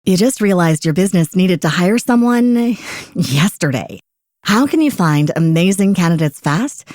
You just realized your business needed to hire someone yesterday. How can you find amazing candidates fast?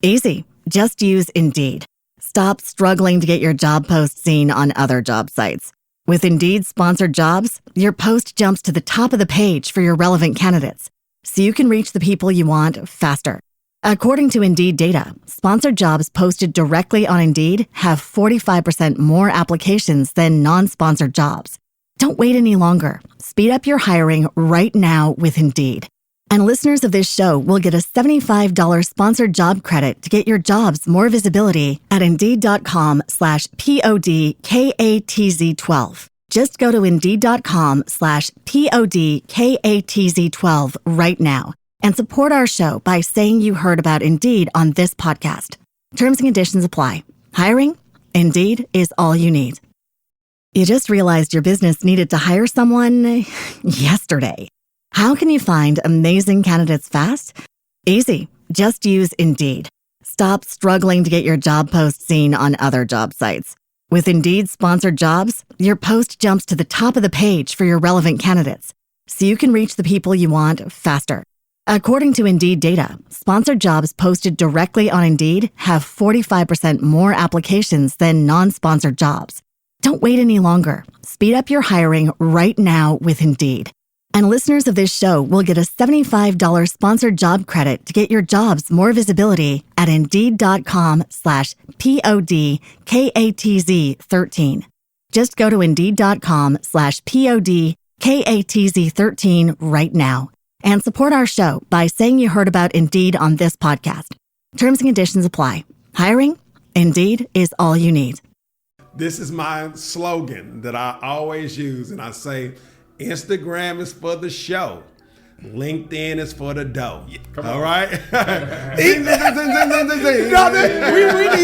Easy. Just use Indeed. Stop struggling to get your job post seen on other job sites. With Indeed sponsored jobs, your post jumps to the top of the page for your relevant candidates, so you can reach the people you want faster. According to Indeed data, sponsored jobs posted directly on Indeed have 45% more applications than non-sponsored jobs. Don't wait any longer. Speed up your hiring right now with Indeed. And listeners of this show will get a $75 sponsored job credit to get your jobs more visibility at Indeed.com/PODKATZ12. Just go to Indeed.com/PODKATZ12 right now and support our show by saying you heard about Indeed on this podcast. Terms and conditions apply. Hiring? Indeed is all you need. You just realized your business needed to hire someone yesterday. How can you find amazing candidates fast? Easy. Just use Indeed. Stop struggling to get your job post seen on other job sites. With Indeed sponsored jobs, your post jumps to the top of the page for your relevant candidates, so you can reach the people you want faster. According to Indeed data, sponsored jobs posted directly on Indeed have 45% more applications than non-sponsored jobs. Don't wait any longer. Speed up your hiring right now with Indeed. And listeners of this show will get a $75 sponsored job credit to get your jobs more visibility at Indeed.com/PODKATZ13. Just go to Indeed.com/PODKATZ13 right now and support our show by saying you heard about Indeed on this podcast. Terms and conditions apply. Hiring? Indeed is all you need. This is my slogan that I always use, and I say, Instagram is for the show. LinkedIn is for the dough. All right? We need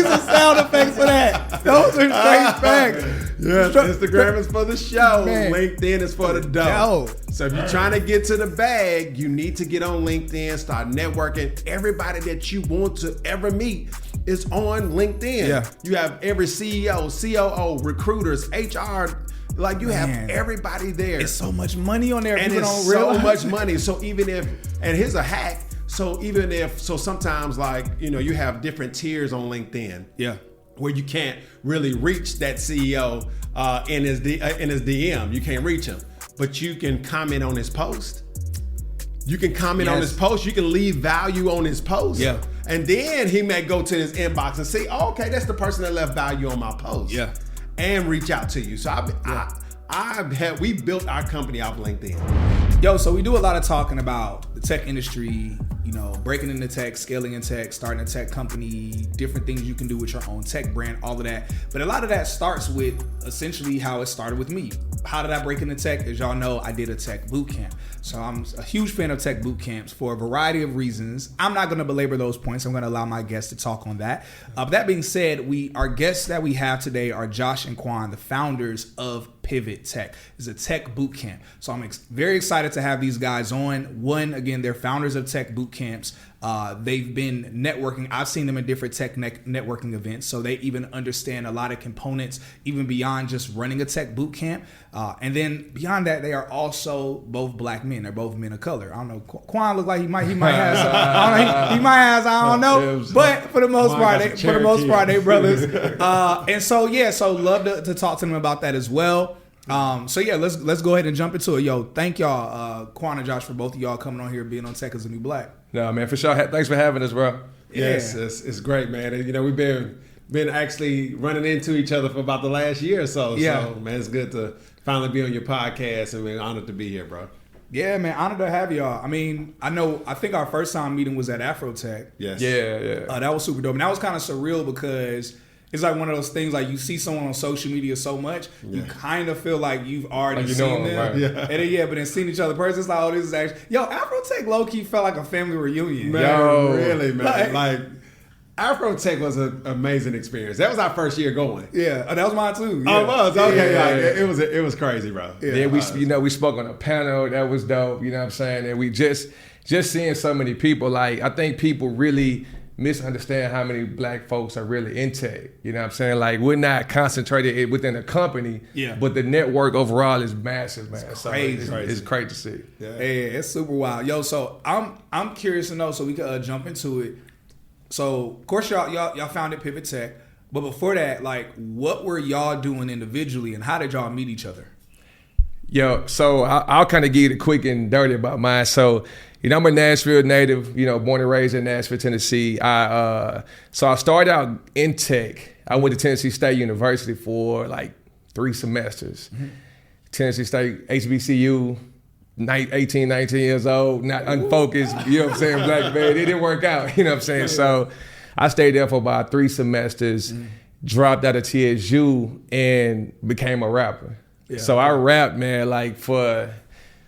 some sound effects for that. Those are straight facts. Yes, Instagram is for the show. Man. LinkedIn is for the dough. So if you're trying to get to the bag, you need to get on LinkedIn, start networking. Everybody that you want to ever meet is on LinkedIn. Yeah. You have every CEO, COO, recruiters, HR. Like you have everybody there. It's so much money on there. And People it's don't realize. so much money. So even if, and here's a hack. So even if, so sometimes like, you know, you have different tiers on LinkedIn. Yeah. Where you can't really reach that CEO in his DM. You can't reach him. But you can comment on his post. You can comment on his post. You can leave value on his post. Yeah. And then he may go to his inbox and say, oh, okay, that's the person that left value on my post. Yeah. And reach out to you. So we built our company off LinkedIn. Yo, so we do a lot of talking about the tech industry, you know, breaking into tech, scaling in tech, starting a tech company, different things you can do with your own tech brand, all of that. But a lot of that starts with essentially how it started with me. How did I break into tech? As y'all know, I did a tech bootcamp. So I'm a huge fan of tech bootcamps for a variety of reasons. I'm not going to belabor those points. I'm going to allow my guests to talk on that. But that being said, our guests that we have today are Josh and Quawn, the founders of Pivot Tech. It's a tech bootcamp. So I'm very excited to have these guys on. One, again, they're founders of tech bootcamps. They've been networking. I've seen them in different tech networking events, so they even understand a lot of components, even beyond just running a tech boot camp. And then beyond that, they are also both black men. They're both men of color. I don't know. Quawn look like he might have some. He might have. I don't know. But for the most part, they brothers. And so love to talk to them about that as well. Let's go ahead and jump into it. Yo, thank y'all, Quawn and Josh, for both of y'all coming on here, being on Tech is the New Black. No, man, for sure. Thanks for having us, bro. Yes, it's great, man. And, you know, we've been actually running into each other for about the last year or so. Yeah. So, man, it's good to finally be on your podcast, and we're honored to be here, bro. Yeah, man, honored to have y'all. I mean, I think our first time meeting was at Afrotech. Yes. Yeah. That was super dope. And that was kind of surreal because it's like one of those things, like you see someone on social media so much, you kind of feel like you've already seen them. Right? Yeah. And then, but then seeing each other in person, it's like, oh, this is actually... Yo, Afrotech low-key felt like a family reunion. Man, really, man. Like Afrotech was an amazing experience. That was our first year going. Yeah, that was mine too. Yeah. Oh, it was? Okay, Yeah. It was crazy, bro. Yeah, we spoke on a panel. That was dope. You know what I'm saying? And we just seeing so many people. Like, I think people really misunderstand how many black folks are really in tech. You know what I'm saying? Like, we're not concentrated within a company, but the network overall is massive, man. It's crazy. It's great to see. Yeah, it's super wild. Yo, so I'm curious to know, so we could jump into it. So, of course, y'all founded Pivot Tech, but before that, like, what were y'all doing individually, and how did y'all meet each other? Yo, so I'll kind of give you the quick and dirty about mine. So, you know, I'm a Nashville native, you know, born and raised in Nashville, Tennessee. So I started out in tech. I went to Tennessee State University for like 3 semesters. Tennessee State, HBCU, 18, 19 years old, not unfocused, you know what I'm saying, black man. It didn't work out, you know what I'm saying? So I stayed there for about 3 semesters, dropped out of TSU, and became a rapper. Yeah. So I rapped, man, like for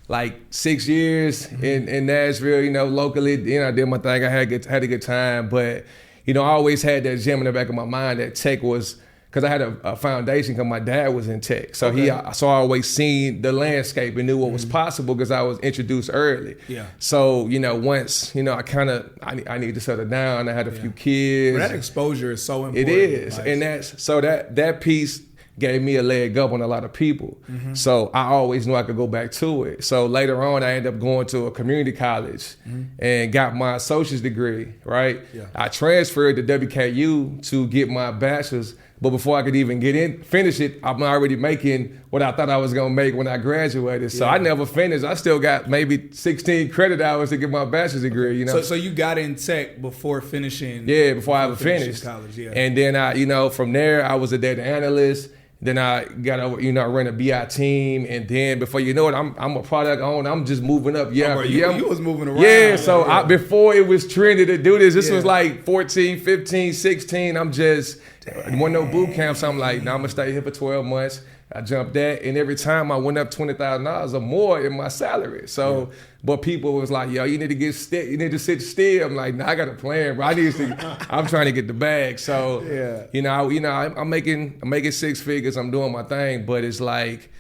like 6 years in Nashville, you know, locally. You know, I did my thing. I had a good time, but you know, I always had that gem in the back of my mind that tech was, because I had a foundation because my dad was in tech. So I always seen the landscape and knew what was possible because I was introduced early. Yeah. So, you know, once, you know, I need to settle down. I had a few kids. But that exposure is so important. It is. Like, and that piece gave me a leg up on a lot of people. So I always knew I could go back to it. So later on, I ended up going to a community college and got my associate's degree, right? Yeah. I transferred to WKU to get my bachelor's, but before I could even finish it, I'm already making what I thought I was gonna make when I graduated. So I never finished. I still got maybe 16 credit hours to get my bachelor's degree, you know? So you got in tech before finishing? Yeah, before I ever finished. College, yeah. And then you know, from there, I was a data analyst. Then I got over, you know, I ran a BI team, and then before you know it, I'm a product owner. I'm just moving up. Yeah, you was moving around. Yeah, so before it was trendy to do this, this was like 14, 15, 16. I'm just, one no boot camps. I'm like, nah, I'm gonna stay here for 12 months. I jumped that, and every time I went up $20,000 or more in my salary. So, but people was like, yo, you need to sit still. I'm like, nah, I got a plan, bro. I'm trying to get the bag. So, I'm making 6 figures. I'm doing my thing, but it's like,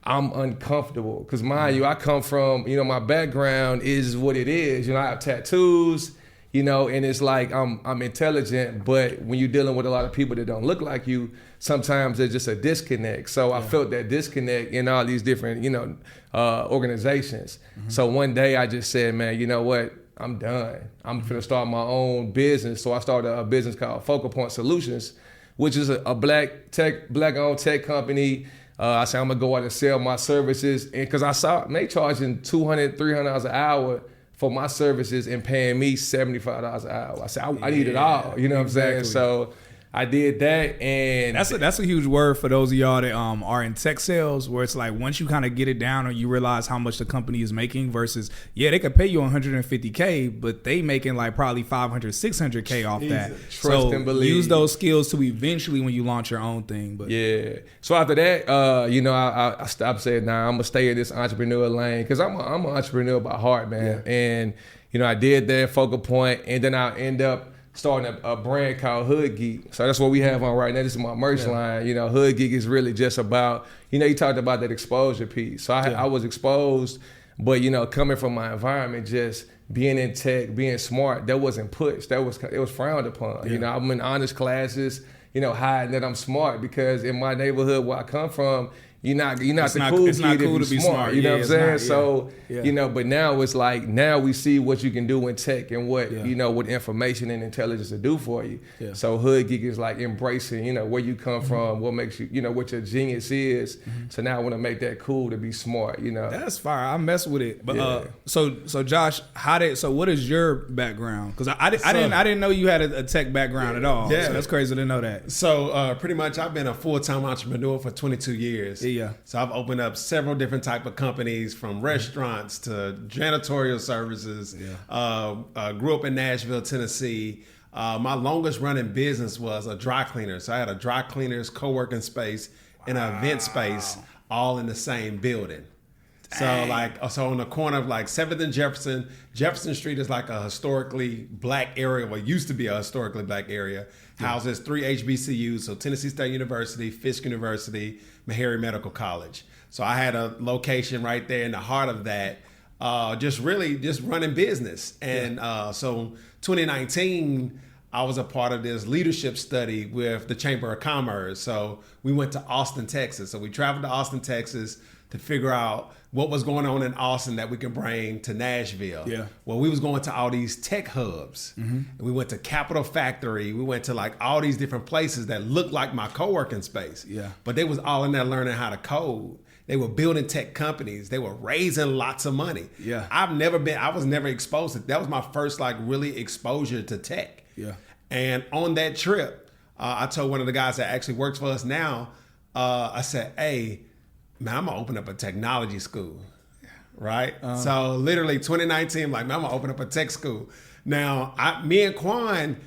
I'm uncomfortable because mind you, I come from, you know, my background is what it is. You know, I have tattoos. You know, and it's like I'm intelligent, but when you're dealing with a lot of people that don't look like you, sometimes there's just a disconnect. So I felt that disconnect in all these different, you know, organizations. So one day I just said, man, you know what? I'm done. I'm gonna start my own business. So I started a business called Focal Point Solutions, which is a black-owned tech company. I said I'm gonna go out and sell my services, and because I saw they charging $200, $300 an hour for my services and paying me $75 an hour. I said, I need it all. You know what I'm saying? So I did that, and that's a huge word for those of y'all that are in tech sales, where it's like once you kind of get it down or you realize how much the company is making versus, they could pay you $150K, but they making like probably $500, $600K off that. Trust and believe. Use those skills to eventually when you launch your own thing. But so after that, you know, I stopped saying, nah, I'm gonna stay in this entrepreneur lane because I'm an entrepreneur by heart, man. And you know, I did that Focal Point, and then I end up starting a brand called Hood Geek. So that's what we have on right now. This is my merch line. You know, Hood Geek is really just about, you know, you talked about that exposure piece. So I was exposed, but, you know, coming from my environment, just being in tech, being smart, that wasn't pushed. It was frowned upon. Yeah. You know, I'm in honest classes, you know, hiding that I'm smart because in my neighborhood where I come from, you're not the cool kid to be smart. You know what I'm saying? So, you know, but now it's like, now we see what you can do in tech and what, you know, what information and intelligence to do for you. Yeah. So Hood Geek is like embracing, you know, where you come from, what makes you, you know, what your genius is. So now I want to make that cool to be smart, you know. That's fire. I mess with it. But so Josh, what is your background? Because I didn't know you had a tech background at all. Yeah. So that's crazy to know that. So pretty much I've been a full-time entrepreneur for 22 years. Yeah. So I've opened up several different type of companies, from restaurants to janitorial services. Grew up in Nashville, Tennessee. My longest running business was a dry cleaner. So I had a dry cleaners, co-working space, and an event space, all in the same building. Dang. So on the corner of like 7th and Jefferson Street is like a historically black area, well, used to be a historically black area. Houses 3 HBCUs, so Tennessee State University, Fisk University, Meharry Medical College. So I had a location right there in the heart of that, just running business. And so 2019, I was a part of this leadership study with the Chamber of Commerce. So we went to Austin, Texas. So we traveled to Austin, Texas to figure out what was going on in Austin that we can bring to Nashville. Yeah. Well, we was going to all these tech hubs. And we went to Capital Factory. We went to like all these different places that looked like my co-working space. Yeah. But they was all in there learning how to code. They were building tech companies. They were raising lots of money. Yeah. I was never exposed to, that was my first like really exposure to tech. Yeah. And on that trip, I told one of the guys that actually works for us now, I said, hey, man, I'm gonna open up a technology school, right? So literally 2019, I'm like, man, I'm gonna open up a tech school. Now, me and Quawn,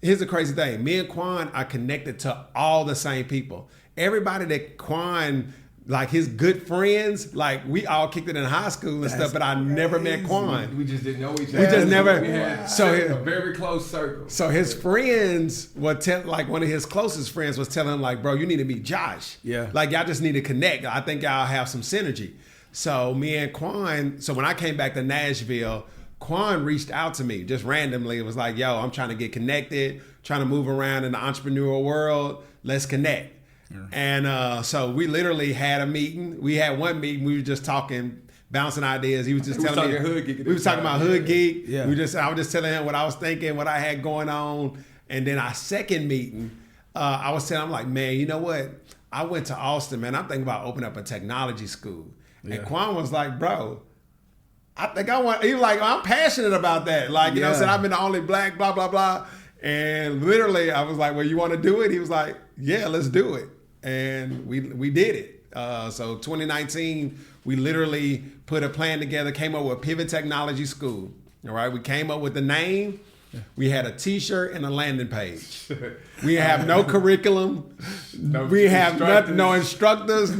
here's the crazy thing. Me and Quawn are connected to all the same people. Everybody that Quawn, like his good friends, like we all kicked it in high school and stuff, but I never met Quawn. We just didn't know each other. We just never. We had So a very close circle. So his friends would tell, like one of his closest friends was telling him, like, bro, you need to meet Josh. Yeah. Like y'all just need to connect. I think y'all have some synergy. So me and Quawn, so when I came back to Nashville, Quawn reached out to me just randomly. It was like, yo, I'm trying to get connected, trying to move around in the entrepreneurial world. Let's connect. And so we literally had a meeting. We had one meeting. We were just talking, bouncing ideas. He was just telling me Hood Geek. we was talking about Hood Geek. Yeah. I was just telling him what I was thinking, what I had going on. And then our second meeting, I was telling him, like, man, you know what? I went to Austin, man. I'm thinking about opening up a technology school. Yeah. And Quawn was like, bro, I think I want, he was like, I'm passionate about that. Like, you know what I'm saying? I've been the only black, blah, blah, blah. And literally I was like, well, you want to do it? He was like, yeah, let's do it. And we did it. So 2019, we literally put a plan together, came up with Pivot Technology School. All right, we came up with the name. We had a T-shirt and a landing page. We have no curriculum. We have nothing, no instructors,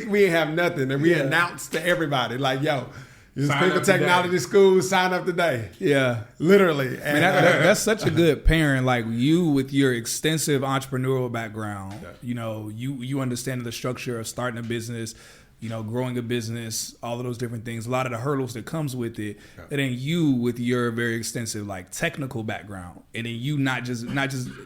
we have nothing. And we announced to everybody, like, yo, this Pivot Technology School, sign up today. Yeah. Literally. Man, that's such a good parent. Like you with your extensive entrepreneurial background, you know, you understand the structure of starting a business, you know, growing a business, all of those different things, a lot of the hurdles that comes with it. And then you with your very extensive like technical background, and then you not just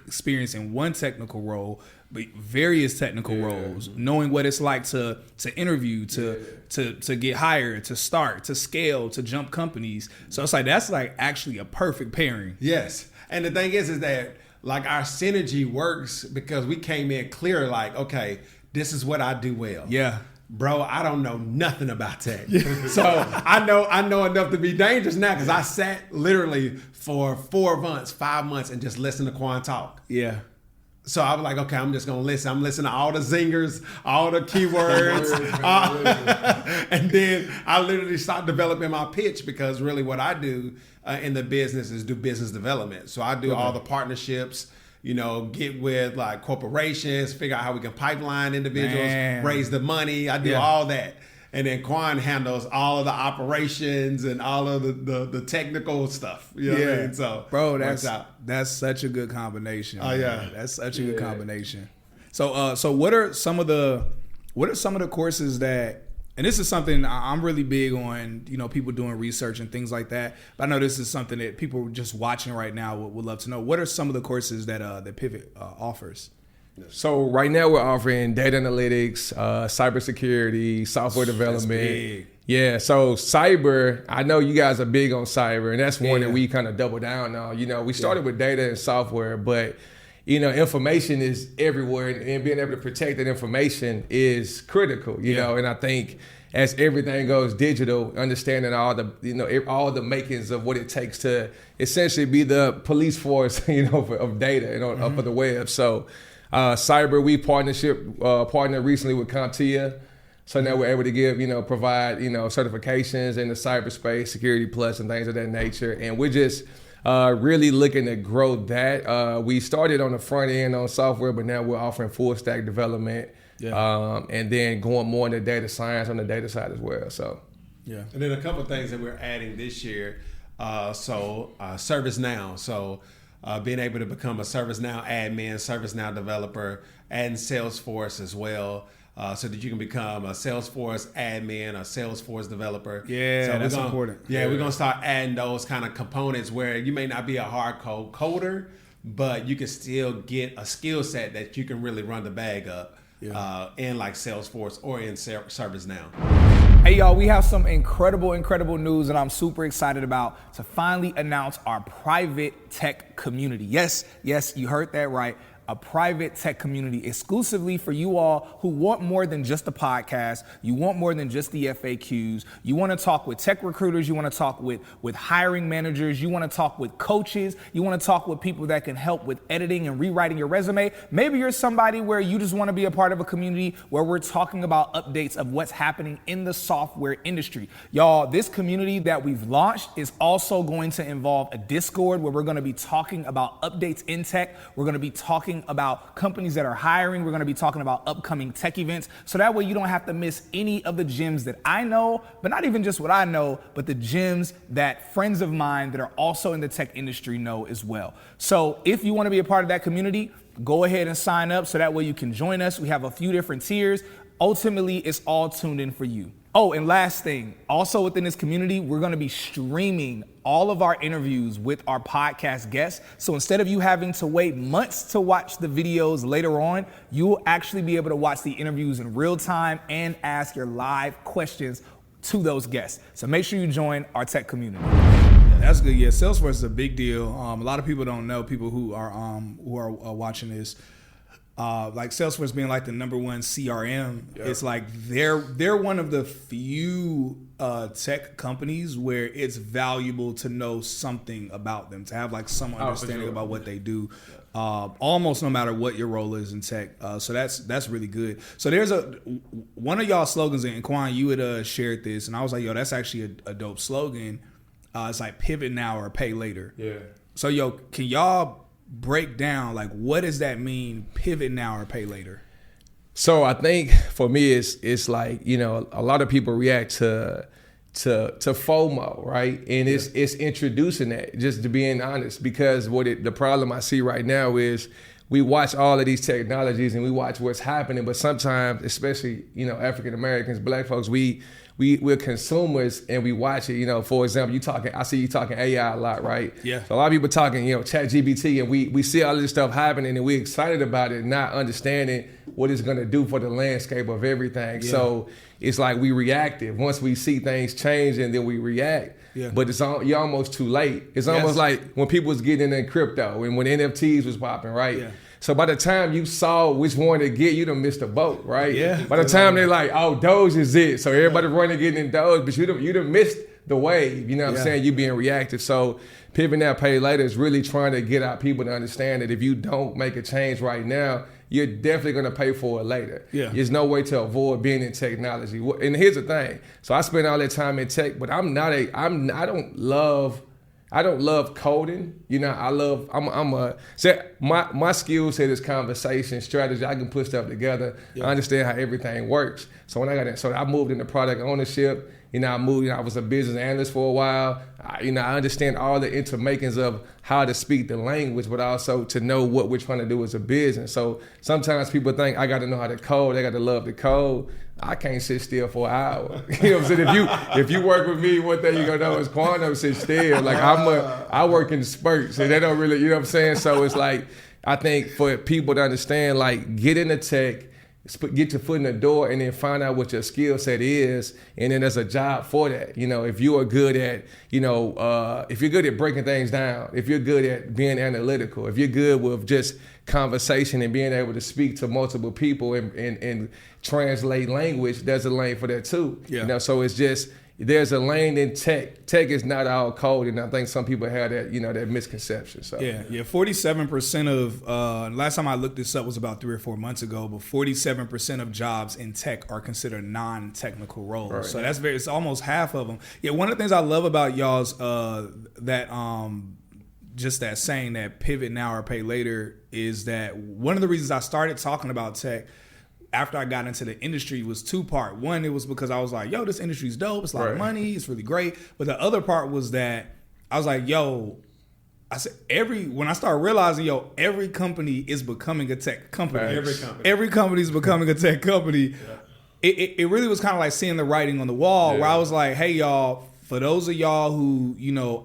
experiencing one technical role, but various technical roles, knowing what it's like to interview, to get hired, to start, to scale, to jump companies. So it's like that's like actually a perfect pairing. Yes. And the thing is that like our synergy works because we came in clear, like, okay, this is what I do well. Yeah. Bro, I don't know nothing about tech. So I know enough to be dangerous now because I sat literally for 5 months and just listened to Quawn talk. Yeah. So I was like, okay, I'm just going to listen. I'm listening to all the zingers, all the keywords. And then I literally started developing my pitch because really what I do in the business is do business development. So I do all the partnerships, you know, get with like corporations, figure out how we can pipeline individuals, raise the money. I do all that. And then Quawn handles all of the operations and all of the technical stuff. You know what I mean? So, bro, that's such a good combination. Oh, yeah. That's such a good combination. So what are some of the courses that, and this is something I'm really big on, you know, people doing research and things like that. But I know this is something that people just watching right now would love to know. What are some of the courses that Pivot offers? So right now we're offering data analytics, cybersecurity, software development. That's big. Yeah, so cyber, I know you guys are big on cyber, and that's one that we kind of double down on. You know, we started with data and software, but you know, information is everywhere, and being able to protect that information is critical. You know, and I think as everything goes digital, understanding all the makings of what it takes to essentially be the police force, you know, of data and for the web. So. Cyber, we partnered recently with CompTIA. So now we're able to provide, you know, certifications in the cyberspace, Security Plus and things of that nature. And we're just really looking to grow that. We started on the front end on software, but now we're offering full stack development. Yeah. And then going more into data science on the data side as well. So, yeah. And then a couple of things that we're adding this year. ServiceNow. So, being able to become a ServiceNow admin, ServiceNow developer, and Salesforce as well, so that you can become a Salesforce admin, a Salesforce developer. Yeah, so that's important. Yeah, we're going to start adding those kind of components where you may not be a hard code coder, but you can still get a skill set that you can really run the bag up in like Salesforce or in ServiceNow. Hey y'all, we have some incredible news that I'm super excited about to finally announce our private tech community. Yes, you heard that right. A private tech community exclusively for you all who want more than just a podcast. You want more than just the FAQs. You want to talk with tech recruiters. You want to talk with hiring managers. You want to talk with coaches. You want to talk with people that can help with editing and rewriting your resume. Maybe you're somebody where you just want to be a part of a community where we're talking about updates of what's happening in the software industry. Y'all, this community that we've launched is also going to involve a Discord where we're going to be talking about updates in tech. We're going to be talking about companies that are hiring. We're going to be talking about upcoming tech events. So that way you don't have to miss any of the gems that I know, but not even just what I know, but the gems that friends of mine that are also in the tech industry know as well. So if you want to be a part of that community, go ahead and sign up so that way you can join us. We have a few different tiers. Ultimately, it's all tuned in for you. Oh, and last thing, also within this community, we're going to be streaming all of our interviews with our podcast guests. So instead of you having to wait months to watch the videos later on, you'll actually be able to watch the interviews in real time and ask your live questions to those guests. So make sure you join our tech community. That's good. Yeah, Salesforce is a big deal. A lot of people don't know, people who are watching this. Like Salesforce being like the number one CRM, it's like they're one of the few tech companies where it's valuable to know something about them, to have like some understanding about what they do, almost no matter what your role is in tech. So that's really good. So there's one of y'all slogans, and Quawn, you had shared this, and I was like, yo, that's actually a dope slogan. It's like pivot now or pay later. Yeah. So yo, can y'all break down like what does that mean, pivot now or pay later? So I think for me it's like, you know, a lot of people react to FOMO, right? And it's introducing that, just to being honest, because the problem I see right now is we watch all of these technologies and we watch what's happening, but sometimes, especially, you know, African Americans, Black folks, we're consumers and we watch it. You know, for example, I see you talking AI a lot, right? Yeah. So a lot of people talking, you know, ChatGPT, and we see all this stuff happening and we're excited about it, not understanding what it's gonna do for the landscape of everything. Yeah. So it's like we reactive. Once we see things change and then we react. Yeah. But you're almost too late. It's almost like when people was getting in crypto and when NFTs was popping, right? Yeah. So by the time you saw which one to get, you done missed the boat, right? Yeah. By the time they're like, oh, Doge is it. So everybody running getting in Doge, but you done missed the wave. You know what I'm saying? You being reactive. So pivot now, pay later is really trying to get our people to understand that if you don't make a change right now, you're definitely gonna pay for it later. Yeah. There's no way to avoid being in technology. And here's the thing. So I spend all that time in tech, but I don't love coding. You know, my skill set is conversation, strategy. I can put stuff together. Yeah. I understand how everything works. So when I moved into product ownership. You know, I was a business analyst for a while. I understand all the intermakings of how to speak the language, but also to know what we're trying to do as a business. So sometimes people think I got to know how to code. I got to love the code. I can't sit still for an hour. You know what I'm saying? If you work with me, one thing you're gonna know is Quawn don't sit still. Like I work in spurts, and they don't really, you know what I'm saying? So it's like, I think for people to understand, like, get into tech, get your foot in the door, and then find out what your skill set is, and then there's a job for that. You know, if you are good at, if you're good at breaking things down, if you're good at being analytical, if you're good with just conversation and being able to speak to multiple people and translate language, there's a lane for that too. Yeah. You know, so it's just, there's a lane in tech. Tech is not all code, and I think some people have that, that misconception. So 47% of last time I looked this up was about 3 or 4 months ago, but 47% of jobs in tech are considered non-technical roles. Right. So it's almost half of them. Yeah, one of the things I love about y'all's just that saying that pivot now or pay later is that one of the reasons I started talking about tech after I got into the industry was two-part. One, it was because I was like, yo, this industry's dope. It's a lot of money. It's really great. But the other part was that I was like, when I started realizing, every company is becoming a tech company. Every company is becoming a tech company. Yeah. It really was kind of like seeing the writing on the wall where I was like, hey, y'all, for those of y'all who,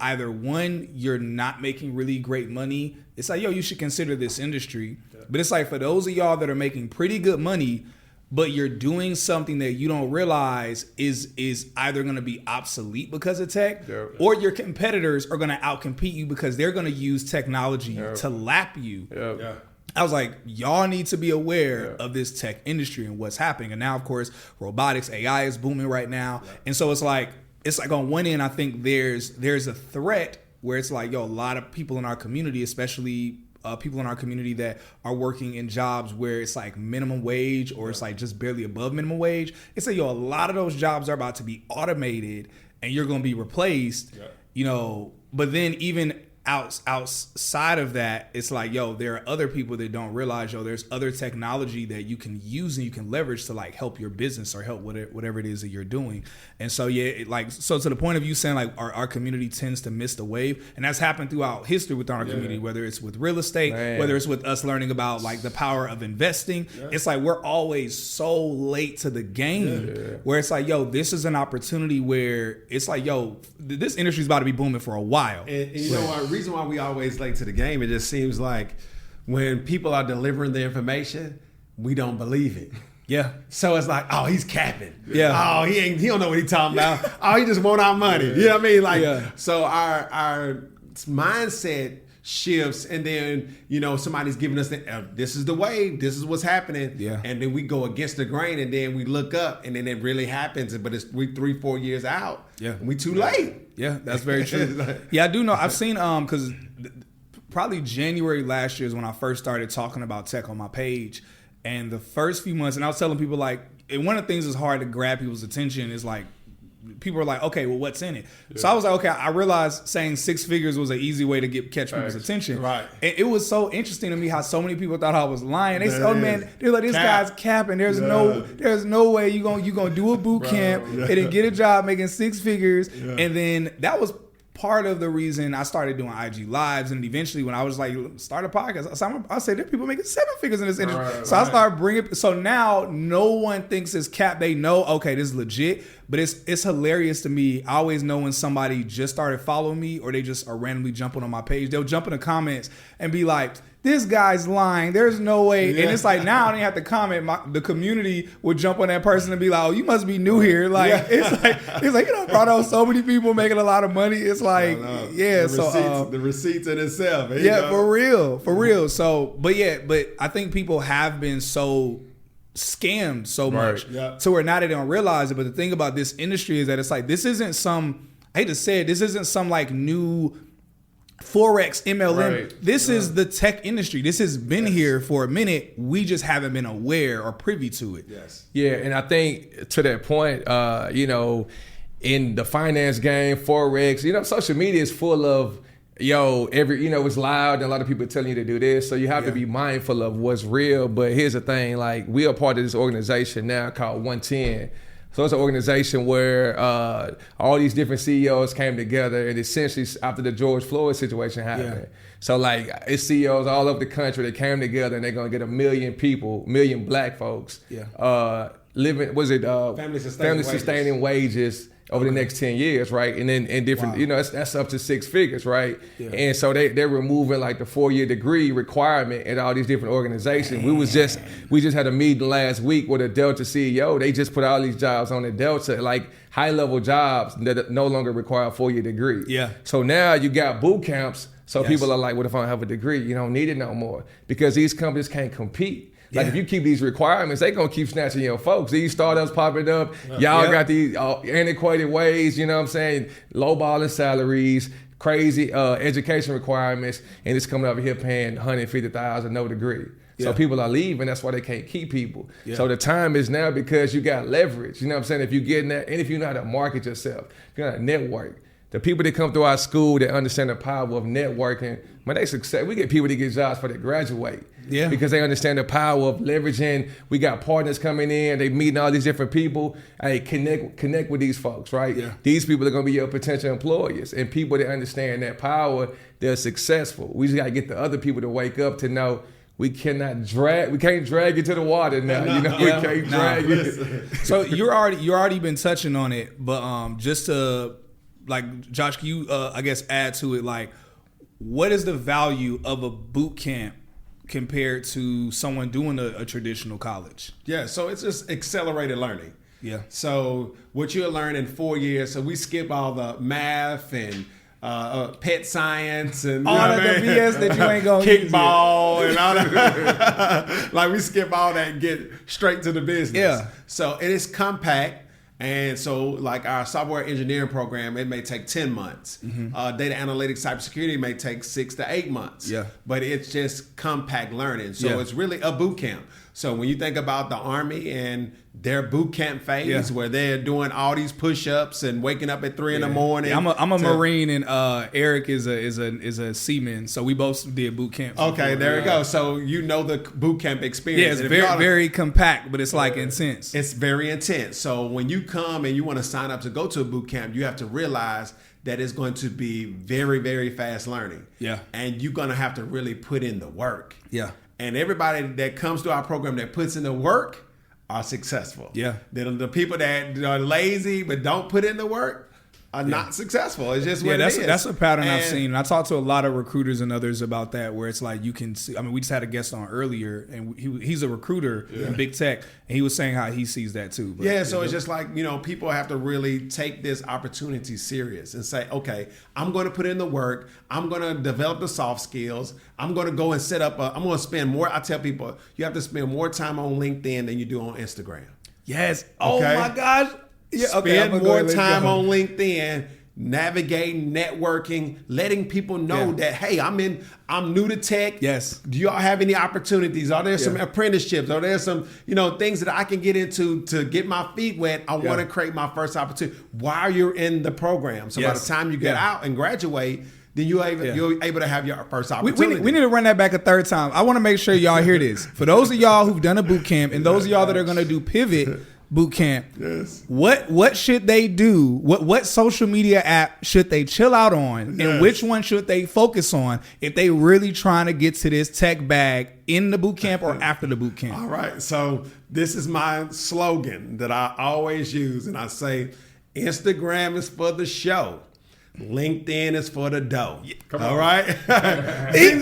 either one, you're not making really great money, it's like, yo, you should consider this industry. Yeah. But it's like for those of y'all that are making pretty good money, but you're doing something that you don't realize is either going to be obsolete because of tech, or your competitors are going to outcompete you because they're going to use technology to lap you. I was like, y'all need to be aware of this tech industry and what's happening. And now, of course, robotics, AI is booming right now. And so it's like on one end, I think there's a threat where it's like, yo, a lot of people in our community, especially people in our community that are working in jobs where it's like minimum wage or it's like just barely above minimum wage. It's like, yo, a lot of those jobs are about to be automated and you're going to be replaced, but then even outside of that, it's like, yo, there are other people that don't realize, yo, there's other technology that you can use and you can leverage to like help your business or help whatever it is that you're doing. And so, so to the point of you saying like our community tends to miss the wave, and that's happened throughout history within our community, whether it's with real estate, whether it's with us learning about like the power of investing. It's like we're always so late to the game where it's like, yo, this is an opportunity where it's like, yo, this industry is about to be booming for a while. And you know what? Reason why we always late to the game, it just seems like when people are delivering the information, we don't believe it. Yeah. So it's like, oh, he's capping. Yeah. Oh, he don't know what he's talking about. Oh, he just want our money. You know what I mean? Like, so our mindset shifts, and then somebody's giving us this is the wave, this is what's happening, and then we go against the grain, and then we look up, and then it really happens, but it's 3-4 years out. And we too late. Yeah, that's very true. I do know. I've seen because probably January last year is when I first started talking about tech on my page, and the first few months, and I was telling people like, and one of the things that's hard to grab people's attention is like, people are like, okay, well, what's in it? So I was like, okay, I realized saying 6 figures was an easy way to catch people's attention. Right. And it was so interesting to me how so many people thought I was lying. They said, oh man, they're like, this guy's capping. There's no way you gonna do a boot camp and then get a job making 6 figures. And then that was part of the reason I started doing IG lives, and eventually when I was like, start a podcast, I said there are people making 7 figures in this industry. So I started bringing. So now no one thinks it's cap. They know, okay, this is legit. But it's hilarious to me. I always know when somebody just started following me, or they just are randomly jumping on my page. They'll jump in the comments and be like, this guy's lying. There's no way. And it's like, now I don't even have to comment. The community would jump on that person and be like, oh, you must be new here. Like, it's like, brought out so many people making a lot of money. It's like, the receipts in itself. For real. So, but I think people have been so scammed so much to where now they don't realize it. But the thing about this industry is that it's like, this isn't some, I hate to say it, this isn't some like new Forex, MLM. This is the tech industry. This has been here for a minute. We just haven't been aware or privy to it. Yeah, and I think to that point, in the finance game, Forex, social media is full of it's loud, and a lot of people telling you to do this. So you have to be mindful of what's real. But here's the thing, like, we are part of this organization now called 110. So it's an organization where all these different CEOs came together, and essentially after the George Floyd situation happened. So like, it's CEOs all over the country that came together, and they're gonna get 1 million black folks living, family sustaining wages over the next 10 years, right? And then in different, that's up to 6 figures, right? And so they're removing like the 4-year degree requirement at all these different organizations. We just had a meeting last week with a Delta CEO. They just put all these jobs on the Delta, like high level jobs that no longer require a 4-year degree. So now you got boot camps. So people are like, what if I don't have a degree? You don't need it no more, because these companies can't compete. Like, if you keep these requirements, they gonna keep snatching your folks. These startups popping up, y'all got these antiquated ways, lowballing salaries, crazy education requirements, and it's coming over here paying $150,000 no degree. So people are leaving. That's why they can't keep people. So the time is now, because you got leverage. You know what I'm saying? If you get that, and if you know how to market yourself, if you know how to network. The people that come through our school that understand the power of networking, man, they success. We get people that get jobs before they graduate. Because they understand the power of leveraging. We got partners coming in, they meeting all these different people. Hey, connect with these folks, right? These people are gonna be your potential employers, and people that understand that power, they're successful. We just gotta get the other people to wake up to know we can't drag you to the water now. We can't drag you. So you're already been touching on it, but just to like Josh, can you I guess add to it, like, what is the value of a boot camp compared to someone doing a traditional college? Yeah, so it's just accelerated learning. Yeah. So what you'll learn in 4 years, so we skip all the math and pet science and all of the BS that you ain't gonna kickball and all that. Like we skip all that and get straight to the business. Yeah. So it is compact. And so like our software engineering program, it may take 10 months. Data analytics, cybersecurity may take 6 to 8 months. Yeah. But it's just compact learning. So it's really a boot camp. So when you think about the Army and their boot camp phase where they're doing all these push-ups and waking up at 3 in the morning. Yeah, I'm a Marine, and Eric is a seaman. So we both did boot camp. Okay, there you go. So you know the boot camp experience. Yeah, it's very compact, but it's like intense. It's very intense. So when you come and you want to sign up to go to a boot camp, you have to realize that it's going to be very, very fast learning. Yeah. And you're going to have to really put in the work. Yeah. And everybody that comes to our program that puts in the work are successful. Yeah. The people that are lazy but don't put in the work are not successful. It's just what it is. That's a pattern I've seen. And I talked to a lot of recruiters and others about that, where it's like you can see. I mean, we just had a guest on earlier, and he's a recruiter in big tech, and he was saying how he sees that too. But, so it's just like, people have to really take this opportunity serious and say, okay, I'm going to put in the work. I'm going to develop the soft skills. I'm going to go and I'm going to spend more. I tell people, you have to spend more time on LinkedIn than you do on Instagram. Yes. Oh my gosh. Yeah, spend more time on LinkedIn, navigating, networking, letting people know that, hey, I'm new to tech. Yes. Do y'all have any opportunities? Are there some apprenticeships? Are there some, things that I can get into to get my feet wet? I want to create my first opportunity while you're in the program. So by the time you get out and graduate, then you're able to have your first opportunity. We need to run that back a third time. I want to make sure y'all hear this. For those of y'all who've done a boot camp, and those of y'all that are going to do Pivot boot camp, what should they do? What social media app should they chill out on, and which one should they focus on if they really trying to get to this tech bag in the boot camp or after the boot camp? All right, so this is my slogan that I always use, and I say, Instagram is for the show. LinkedIn is for the dough. All right? We need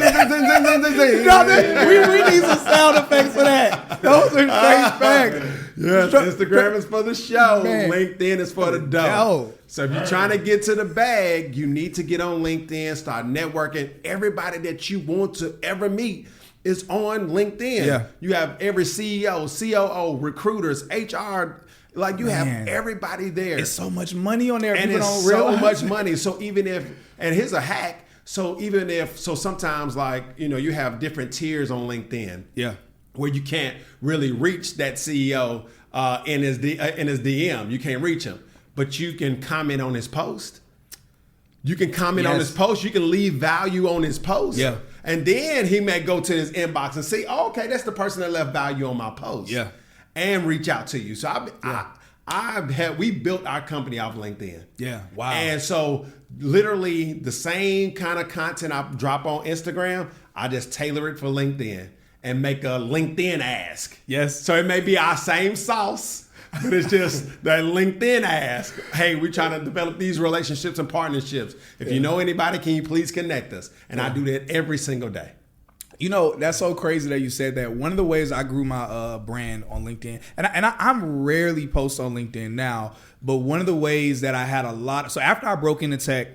some sound effects for that. Those are great facts. Yes, Instagram is for the show. LinkedIn is for the dough. So if you're trying to get to the bag, you need to get on LinkedIn, start networking. Everybody that you want to ever meet is on LinkedIn. Yeah. You have every CEO, COO, recruiters, HR. Like you have everybody there. It's so much money on there. And people it's don't realize. so much money. So even if, and here's a hack. So sometimes like, you have different tiers on LinkedIn. Yeah. Where you can't really reach that CEO in his DM. You can't reach him. But you can comment on his post. You can comment on his post. You can leave value on his post. Yeah. And then he may go to his inbox and see, oh, okay, that's the person that left value on my post. Yeah. And reach out to you. So we built our company off LinkedIn. Yeah. Wow. And so literally the same kind of content I drop on Instagram, I just tailor it for LinkedIn and make a LinkedIn ask. Yes. So it may be our same sauce, but it's just that LinkedIn ask. Hey, we're trying to develop these relationships and partnerships. If you know anybody, can you please connect us? And I do that every single day. That's so crazy that you said that. One of the ways I grew my brand on LinkedIn, and I'm rarely post on LinkedIn now, but one of the ways that I had a lot. So after I broke into tech,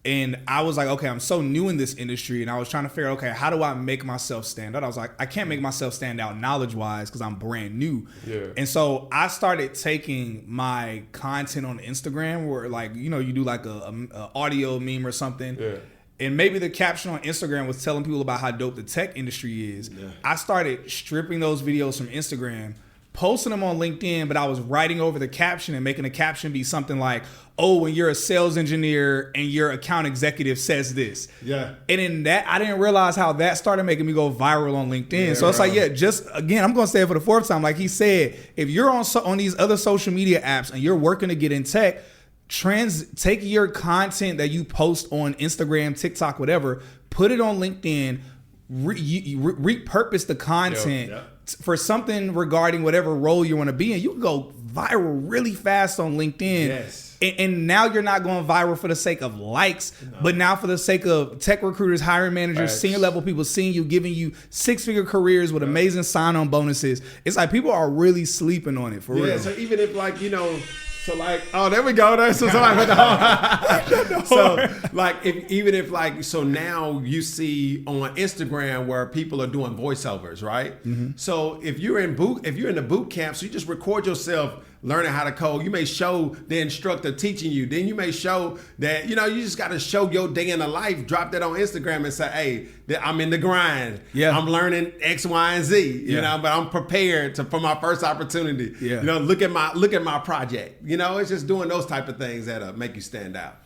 and I was like, okay, I'm so new in this industry, and I was trying to figure out, okay, how do I make myself stand out? I was like, I can't make myself stand out knowledge-wise because I'm brand new. Yeah. And so I started taking my content on Instagram where, like, you do like a audio meme or something. Yeah. And maybe the caption on Instagram was telling people about how dope the tech industry is. Yeah. I started stripping those videos from Instagram, posting them on LinkedIn, but I was writing over the caption and making the caption be something like, oh, when you're a sales engineer and your account executive says this. Yeah. And in that, I didn't realize how that started making me go viral on LinkedIn. Yeah, so it's like, just again, I'm going to say it for the fourth time. Like he said, if you're on these other social media apps and you're working to get in tech, take your content that you post on Instagram, TikTok, whatever, put it on LinkedIn, repurpose the content for something regarding whatever role you want to be in. You can go viral really fast on LinkedIn. Yes. And now you're not going viral for the sake of likes, but now for the sake of tech recruiters, hiring managers, senior level people seeing you, giving you 6-figure careers with amazing sign-on bonuses. It's like people are really sleeping on it for real. Yeah, so even if like, you know, so like, oh, there we go. So like, even if like, so now you see on Instagram where people are doing voiceovers, right? Mm-hmm. So if you're in the boot camp, so you just record yourself learning how to code. You may show the instructor teaching you. Then you may show that, you know, you just got to show your day in the life. Drop that on Instagram and say, hey, I'm in the grind. Yeah. I'm learning X, Y, and Z. You know, but I'm prepared for my first opportunity. Yeah. You know, look at my project. You know, it's just doing those type of things that make you stand out.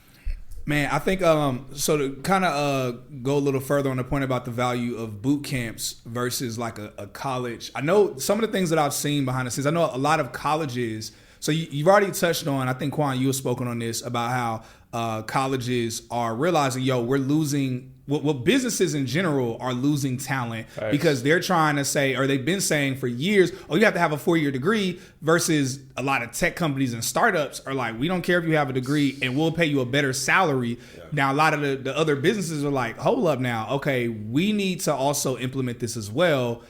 Man, I think so to kind of go a little further on the point about the value of boot camps versus like a college. I know some of the things that I've seen behind the scenes. I know a lot of colleges. So you've already touched on, I think, Quawn, you have spoken on this about how colleges are realizing, we're losing. What businesses in general are losing talent because they're trying to say, or they've been saying for years, you have to have a 4-year degree, versus a lot of tech companies and startups are like, we don't care if you have a degree and we'll pay you a better salary. Yeah. Now, a lot of the other businesses are like, hold up now. Okay, we need to also implement this as well.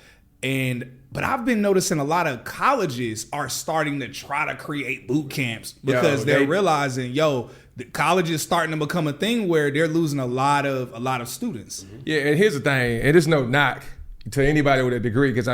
But I've been noticing a lot of colleges are starting to try to create boot camps because they're realizing, the college is starting to become a thing where they're losing a lot of students. Mm-hmm. Yeah, and here's the thing, and there's no knock to anybody with a degree, because I